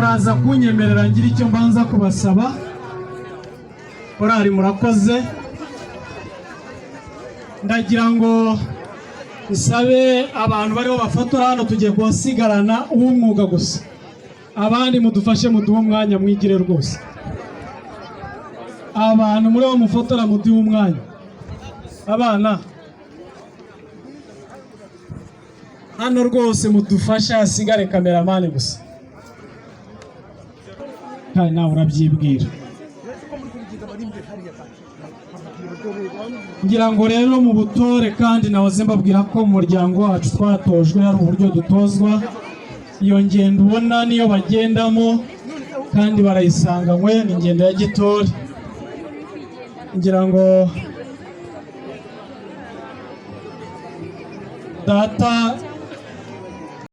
muraza kunyemerera ngira icyo mbanza kubasaba. Orari murakoze. Ndagira ngo isabe abantu bariho bafotora hano tugiye kusigarana uw'umwuga gusa. Abandi mudufashe muduhe umwanya mwigire rwose. Abantu muri bo mufotora muduhe umwanya. Abana hano rwose mudufasha hasigare kameramani gusa. Kandi nawe urabyibwira. Ngira ngo rero mu butore kandi nahoze mbabwira ko mu muryango wacu twatojwe hari uburyo dutozwa. Iyo ngendo ubona niyo bagendamo kandi barayisanganywe ni ingendo ya gitore. Ngira ngo data